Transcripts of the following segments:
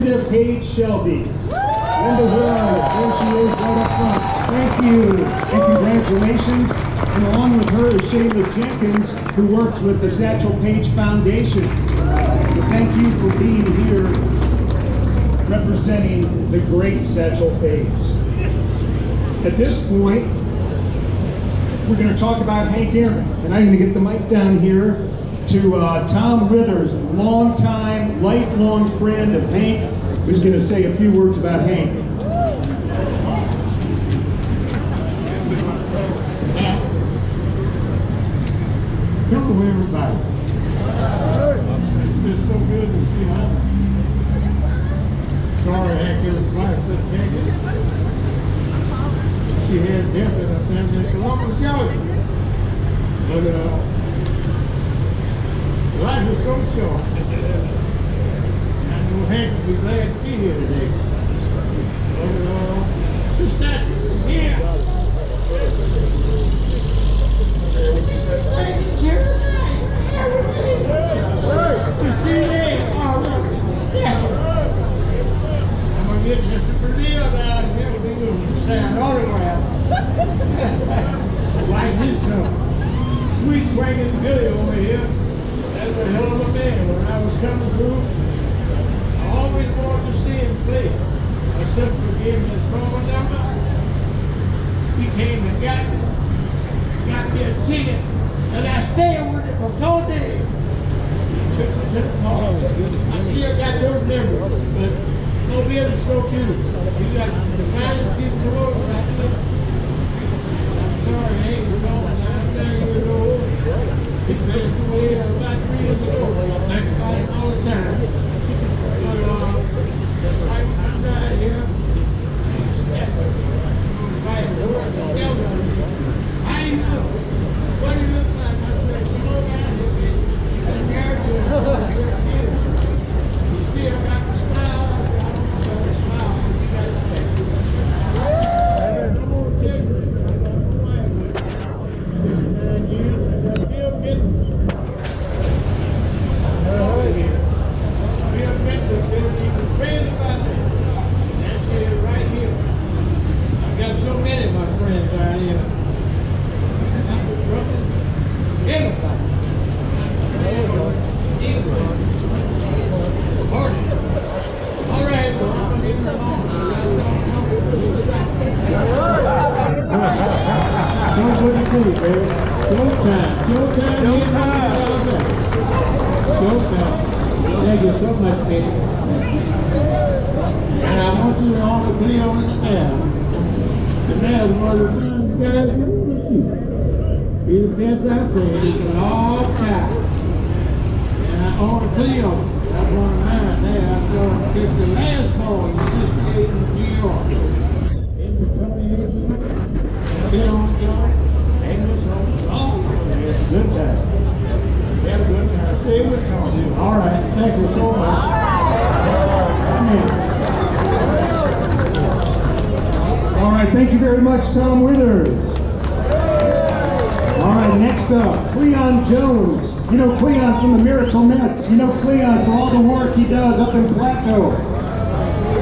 Paige Shelby. Linda, where are you? There she is, right up front. Thank you, and congratulations. And along with her is Shayla Jenkins, who works with the Satchel Paige Foundation. So thank you for being here, representing the great Satchel Paige. At this point, we're going to talk about Hank Aaron, and I'm going to get the mic down here to Tom Withers, longtime, lifelong friend of Hank, who's going to say a few words about Hank. Hello, everybody. It's been so good to see you. Sorry, Hank, his wife couldn't make it. She had death in her family in Columbus, Georgia. But life is so short. I know Hank will be glad to be here today. But the statue is here. I'm gonna get Mr. Brazile down here to say an autograph. Like his son. Sweet swinging Billy over here. That's a hell of a man. When I was coming through, I always wanted to see him play. My sister gave me his phone number. He came and got me a ticket, and I stayed with him for 4 days. He took me to the park. I still got those memories, but no business so beautiful. You got the finest people in the world right there. I'm sorry, hey, we're going 9 years old. He passed away about 3 years ago. I think about it all the time. But right when I died here, how you know? What do you look like? I said, you know, man, he's been married to him for 6 years. He still got the smile. I don't know about the smile, but he got the face. I'm going to tell you, I got my wife with 9 years, and I'm still getting praying about that. That's it right here. I've got so many of my friends out here. Everybody. All right, well, I'm going to get some on. Don't put it through, baby. Showtime. Showtime. Thank you so much, baby. And I want you to only play on the band. The band is one of the first guys you ever see. He's the best out there. He's a long time. And I only play on it. That's one of mine there. I saw it's the last ball in 68 in New York. In the 28 years. Play on the yard. Ain't no song. Oh, it's a good time. Have a good time. Stay with you. All right. Thank you so much. All right, thank you very much, Tom Withers. All right, next up, Cleon Jones. You know Cleon from the Miracle Mets. You know Cleon for all the work he does up in Plateau.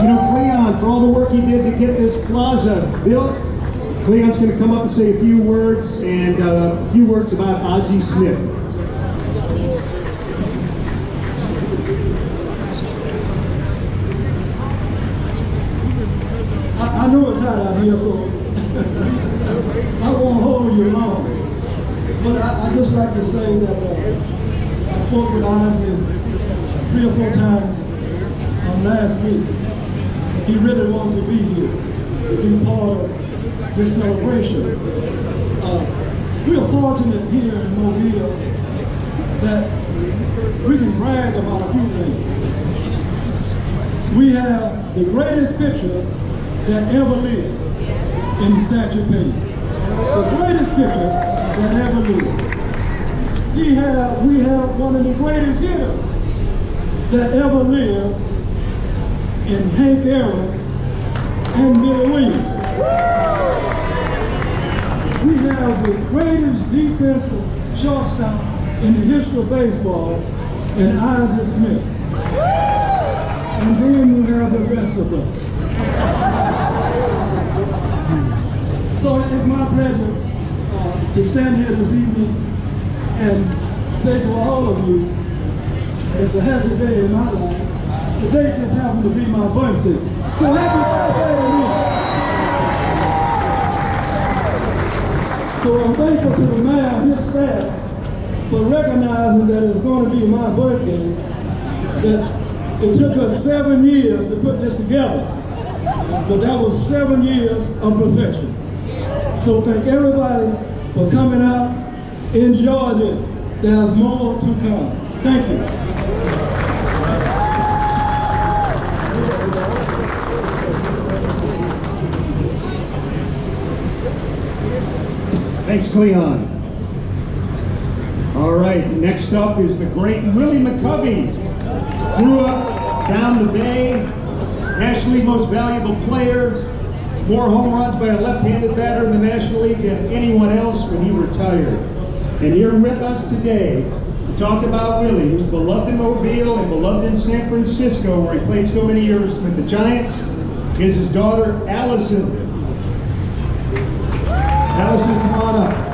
You know Cleon for all the work he did to get this plaza built. Cleon's going to come up and say a few words and a few words about Ozzie Smith. I know it's hot out here, so I won't hold you long. But I just like to say that I spoke with Ozzie 3 or 4 times last week. He really wanted to be here, to be part of this celebration. We are fortunate here in Mobile that we can brag about a few things. We have the greatest pitcher that ever lived in Satchel Paige. The greatest pitcher that ever lived. We have one of the greatest hitters that ever lived in Hank Aaron and Billy Williams. We have the greatest defensive shortstop in the history of baseball in Ozzie Smith. and then we have the rest of us. So it's my pleasure to stand here this evening and say to all of you, it's a happy day in my life. The day just happened to be my birthday. So happy birthday to me. So I'm thankful to the mayor and his staff for recognizing that it's going to be my birthday, that it took us 7 years to put this together, but that was 7 years of perfection. So thank everybody for coming out. Enjoy this. There's more to come. Thank you. Thanks, Cleon. All right, next up is the great Willie Mccovey. Grew up down the bay, National League most valuable player, more home runs by a left-handed batter in the National League than anyone else when he retired. And here with us today to talk about Willie, who's beloved in Mobile and beloved in San Francisco, where he played so many years with the Giants, is his daughter, Allison. Allison, come on up.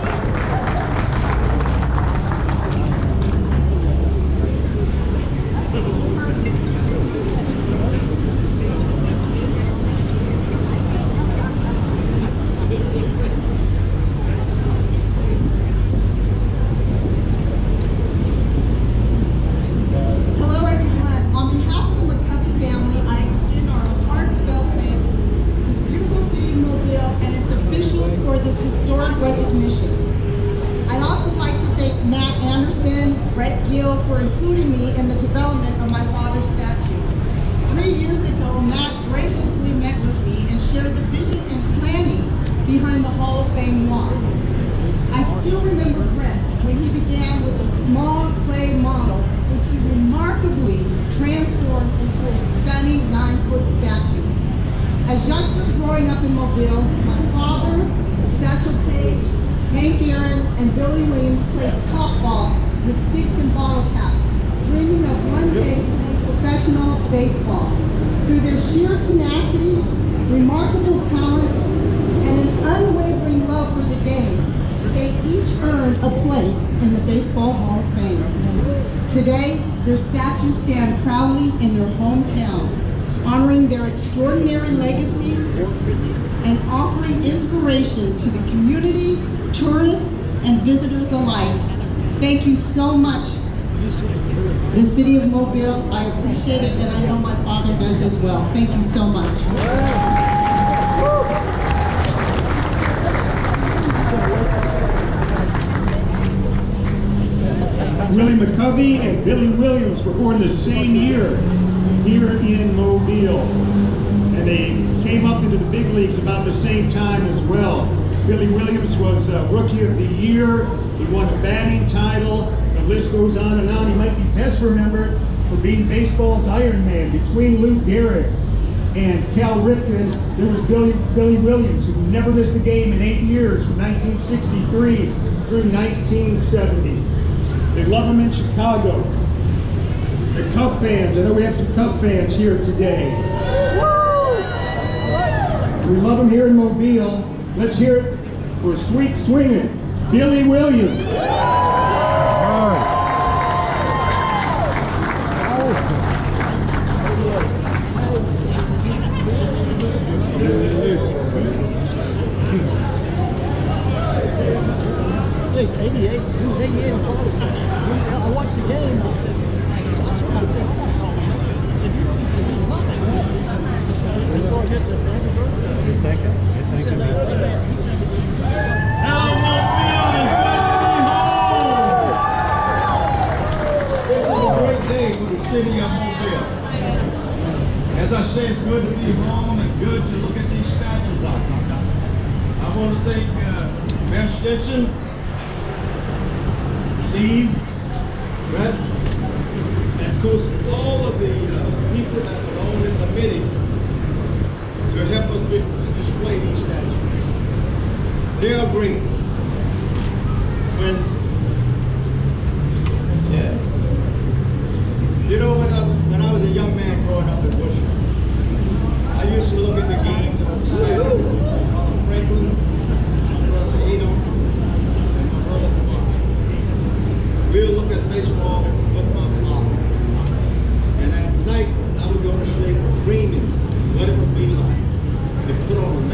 For including me in the development of my father's statue. 3 years ago, Matt graciously met with me and shared the vision and planning behind the Hall of Fame walk. I still remember Brett when he began with a small clay model, which he remarkably transformed into a stunning 9-foot statue. As youngsters growing up in Mobile, my father, Satchel Paige, Hank Aaron, and Billy Williams played top ball with sticks and bottle caps, dreaming of one day playing professional baseball. Through their sheer tenacity, remarkable talent, and an unwavering love for the game, they each earned a place in the Baseball Hall of Fame. Today, their statues stand proudly in their hometown, honoring their extraordinary legacy and offering inspiration to the community, tourists, and visitors alike. Thank you so much, the city of Mobile. I appreciate it, and I know my father does as well. Thank you so much. Willie Mccovey and Billy Williams were born the same year here in Mobile, and they came up into the big leagues about the same time as well. Billy Williams was Rookie of the Year. He won a batting title. The list goes on and on. He might be best remembered for being baseball's Iron Man. Between Lou Gehrig and Cal Ripken, there was Billy Williams, who never missed a game in 8 years, from 1963 through 1970. They love him in Chicago. The Cub fans, I know we have some Cub fans here today. We love him here in Mobile. Let's hear it for sweet swinging Billy Williams. I watched the game. City of Mobile. As I say, it's good to be home and good to look at these statues out here. I want to thank Mayor Stinson, Steve, Brett, and of course all of the people that were on the committee to help us display these statues. They are great. You know, when I was a young man growing up in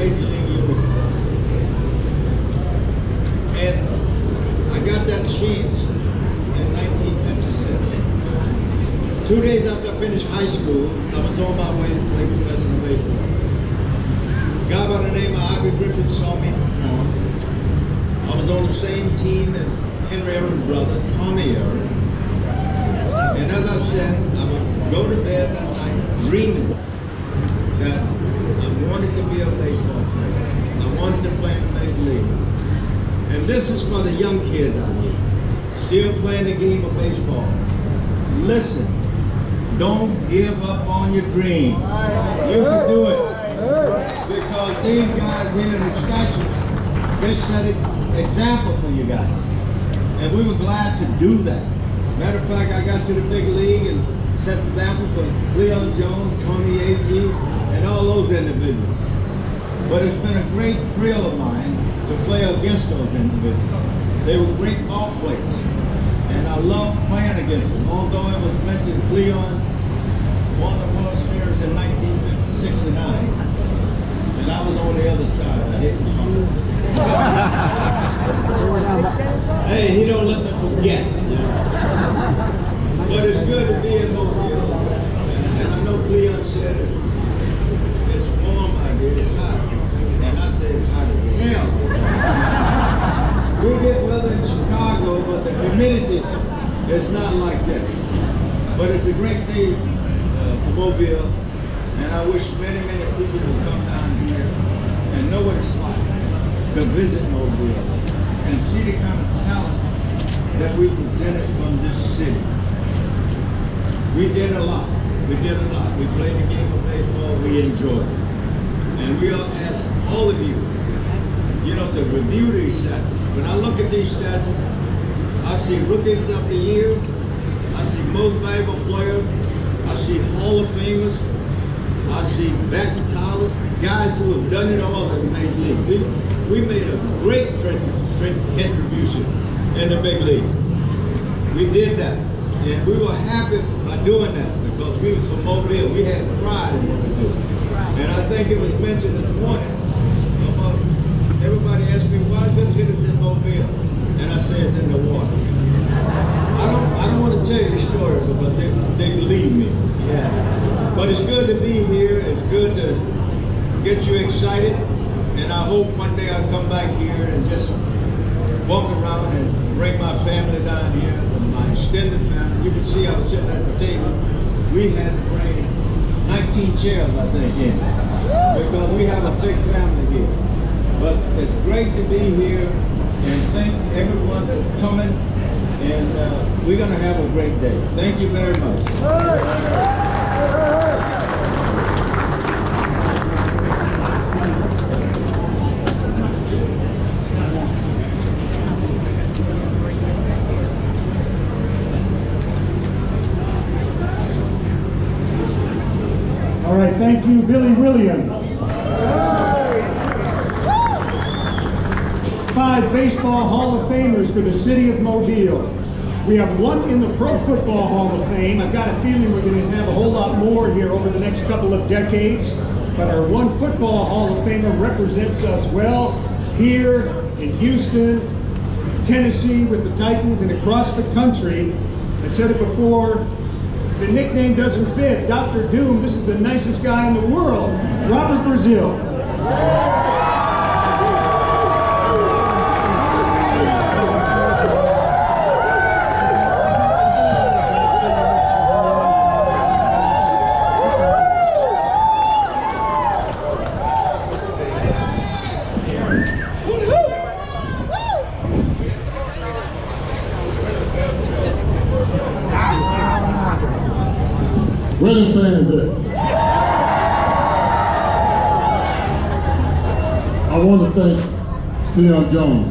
Major League uniform. And I got that chance in 1956. 2 days after I finished high school, I was on my way to play professional baseball. A guy by the name of Ivy Griffith saw me perform. I was on the same team as Henry Aaron's brother, Tommy Aaron. And as I said, I would go to bed that night dreaming that I wanted to be a baseball player. I wanted to play in the Major League. And this is for the young kids out here, still playing the game of baseball. Listen, don't give up on your dream. You can do it. Because these guys here in the statue, they set an example for you guys. And we were glad to do that. Matter of fact, I got to the big league and set example for Cleon Jones, Tony A.G., and all those individuals. But it's been a great thrill of mine to play against those individuals. They were great ball players, and I love playing against them. Although it was mentioned Cleon won the World Series in 1969, and I was on the other side. I hate to talk. Hey, he don't let me forget. But it's good to be in Mobile, and I know Cleon said it's warm out here, it's hot. And I said, hot as hell. We get weather in Chicago, but the humidity is not like this. But it's a great day for Mobile, and I wish many, many people will come down here and know what it's like to visit Mobile and see the kind of talent that we presented from this city. We did a lot. We did a lot. We played the game of baseball. We enjoyed it. And we are asking all of you, to review these stats. When I look at these stats, I see rookies of the year, I see most valuable players, I see Hall of Famers, I see batting titles, guys who have done it all in the Major League. We made a great contribution in the big league. We did that, and we were happy by doing that because we were from Mobile. We had pride in what we do. And I think it was mentioned this morning about everybody asked me why good hitters in Mobile, and I say it's in the water. I don't want to tell you the story because they believe me. Yeah. But it's good to be here. It's good to get you excited, and I hope one day I'll come back here and just walk around and bring my family down here, my extended family. You can see I was sitting at the table. We had to bring 19 chairs, I think, in, because we have a big family here. But it's great to be here, and thank everyone for coming, and we're going to have a great day. Thank you very much. All right, thank you, Billy Williams. 5 Baseball Hall of Famers for the city of Mobile. We have 1 in the Pro Football Hall of Fame. I've got a feeling we're going to have a whole lot more here over the next couple of decades. But our 1 Football Hall of Famer represents us well here in Houston, Tennessee with the Titans, and across the country. I said it before, the nickname doesn't fit. Dr. Doom, this is the nicest guy in the world, Robert Brazile. Where the fans at? I want to thank Cleon Jones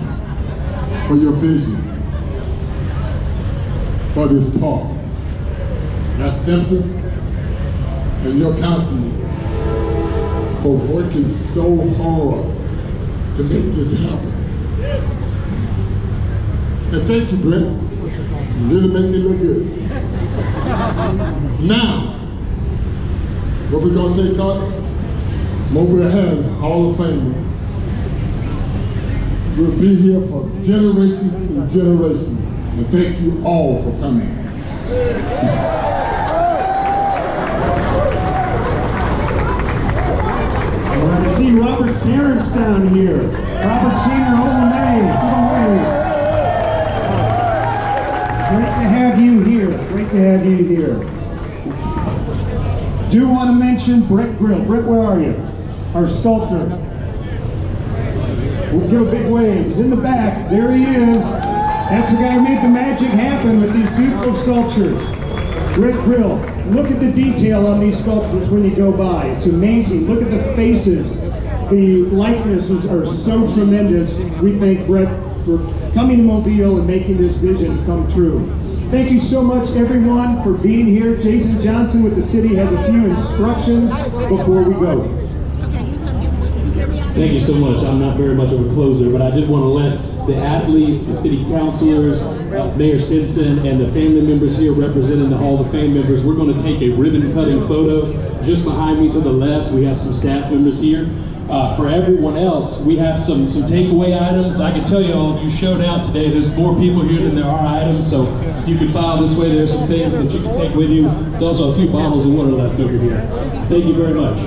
for your vision for this park. That's Dempsey and your councilman for working so hard to make this happen. And thank you, Brent. You really make me look good. Now, what we gonna say, Carson? Mobile has Hall of Fame. We'll be here for generations and generations. And thank you all for coming. All right, I see Robert's parents down here. Robert Sr., old name. Come away. Great to have you here. Great to have you here. Do want to mention Brett Grill. Brett, where are you? Our sculptor. We'll give a big wave. He's in the back. There he is. That's the guy who made the magic happen with these beautiful sculptures. Brett Grill. Look at the detail on these sculptures when you go by. It's amazing. Look at the faces. The likenesses are so tremendous. We thank Brett for coming to Mobile and making this vision come true. Thank you so much, everyone, for being here. Jason Johnson with the city has a few instructions before we go. Thank you so much. I'm not very much of a closer, but I did want to let the athletes, the city councilors, Mayor Stinson, and the family members here representing the Hall of Fame members, we're going to take a ribbon cutting photo. Just behind me to the left, we have some staff members here. For everyone else, we have some takeaway items. I can tell you all, you showed out today. There's more people here than there are items, so if you can file this way, there's some things that you can take with you. There's also a few bottles of water left over here. Thank you very much.